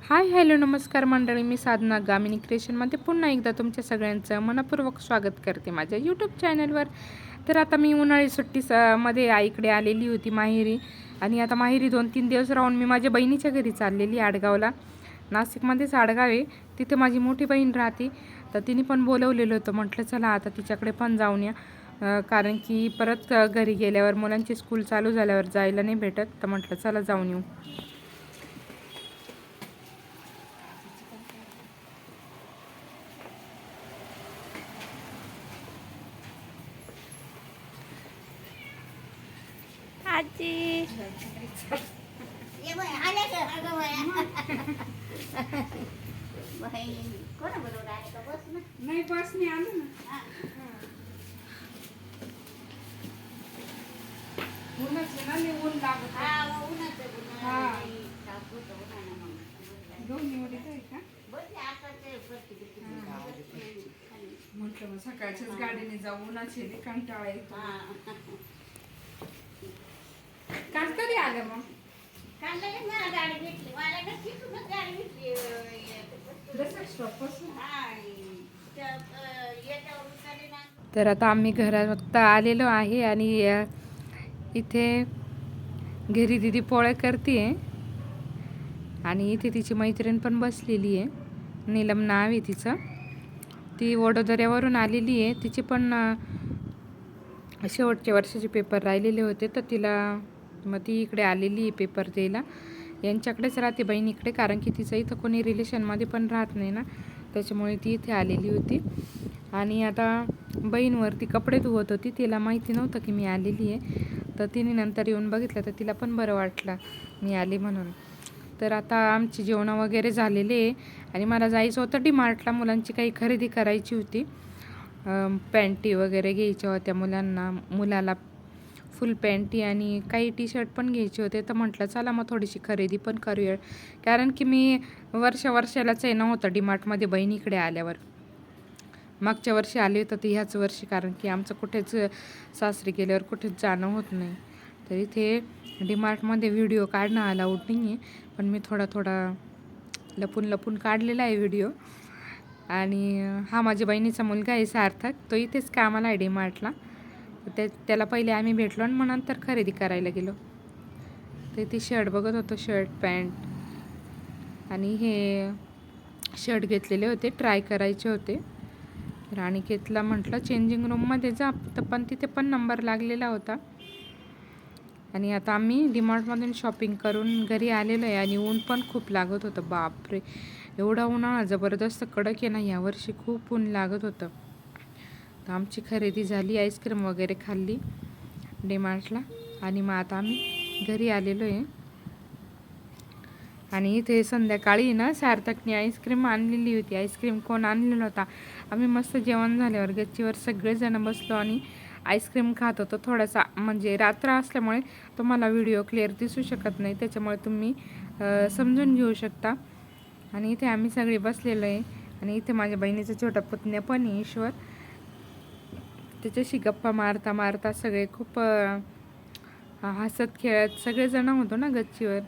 Hi hello नमस्कार मंडळी, मी साधना गामिनी क्रिएशनमध्ये पुन्हा एकदा तुमच्या सगळ्यांचं मनपूर्वक स्वागत करते माझ्या यूट्यूब चॅनलवर. तर आता मी उन्हाळी मध्ये आईकडे आलेली होती माहेरी, आणि आता माहेरी 2-3 दिवस राहून मी माझ्या बहिणीच्या घरी चाललेली आडगावला. नाशिकमध्येच आडगाव आहे, तिथे माझी मोठी बहीण राहते. तर तिने पण बोलवलेलं होतं, म्हटलं चला आता तिच्याकडे पण जाऊन या, कारण की परत घरी गेल्यावर मुलांची स्कूल चालू झाल्यावर जायला नाही भेटत. तर म्हटलं चला जाऊन येऊ. आजी नाही बसने आलो ना. उन्हाचं ना लय ऊन लागत म्हटलं मग सकाळच्याच गाडीने जाऊ, उन्हाचे कंटाळा येतो. काल कधी आलं मग? तर आता आम्ही घरात आलेलो आहे, आणि इथे घरी दिदी पोळ्या करते, आणि इथे तिची मैत्रीण पण बसलेली आहे. नीलम नाव आहे तिचं. ती वडोदऱ्यावरून आलेली आहे. तिचे पण शेवटच्या वर्षाचे पेपर राहिलेले होते, तर तिला मग ती इकडे आलेली आहे पेपर द्यायला. यांच्याकडेच राहते बहिणीकडे, कारण की तिचं इथं कोणी रिलेशनमध्ये पण राहत नाही ना, त्याच्यामुळे ती इथे आलेली होती. आणि आता बहीणवरती कपडे धुवत होती, तिला माहिती नव्हतं की मी आलेली आहे. तर तिने नंतर येऊन बघितलं, तर तिला पण बरं वाटलं मी आले म्हणून. तर आता आमची जेवणं वगैरे झालेले आहे, आणि मला जायचं होतं डीमार्टला. मुलांची काही खरेदी करायची होती, पॅन्टी वगैरे घ्यायच्या होत्या मुलाला फुल पॅन्टी, आणि काही टी शर्ट पण घ्यायचे होते. तर म्हटलं चला मग थोडीशी खरेदी पण करूया, कारण की मी वर्षालाच आहे नव्हतं डीमार्टमध्ये बहिणीकडे आल्यावर. मागच्या वर्षी आले होतं, तर ह्याच वर्षी, कारण की आमचं कुठेच सासरी गेल्यावर कुठेच जाणं होत नाही. तर इथे डीमार्टमध्ये व्हिडिओ काढणं अलाउड नाही आहे, पण मी थोडा लपून काढलेला आहे व्हिडिओ. आणि हा माझ्या बहिणीचा मुलगा आहे सार्थक, तो इथेच कामाला आहे डीमार्टला. त्याला पहिले आम्ही भेटलो, आणि मग नंतर खरेदी करायला गेलो. तर ती शर्ट बघत होतो, शर्ट पॅन्ट, आणि हे शर्ट घेतलेले होते, ट्राय करायचे होते. राणीकेतला म्हटलं चेंजिंग रूममध्ये जा, तर पण तिथे पण नंबर लागलेला होता. आणि आता आम्ही डीमार्टमधून शॉपिंग करून घरी आलेलो आहे, आणि ऊन पण खूप लागत होतं. बापरे, एवढा उन्हाळा जबरदस्त कडक आहे ना, यावर्षी खूप ऊन लागत होतं. तर आमची खरेदी झाली, आईस्क्रीम वगैरे खाल्ली डीमार्टला, आणि मग आता आम्ही घरी आलेलो आहे. आणि इथे संध्याकाळी ना सार्थकने आईस्क्रीम आणलेली होती. आईस्क्रीम कोण आणलेला होता, आम्ही मस्त जेवण झाल्यावर गच्चीवर सगळेजण बसलो आणि आईस्क्रीम खात होतो. थोडासा म्हणजे रात्र असल्यामुळे तुम्हाला व्हिडिओ क्लिअर दिसू शकत नाही, त्याच्यामुळे तुम्ही समजून घेऊ शकता. आणि इथे आम्ही सगळे बसलेलो आहे, आणि इथे माझ्या बहिणीचा छोटा पुतण्या पण आहे ईश्वर. त्याच्याशी गप्पा मारता सगळे खूप हसत खेळत सगळेजण होतो ना गच्चीवर.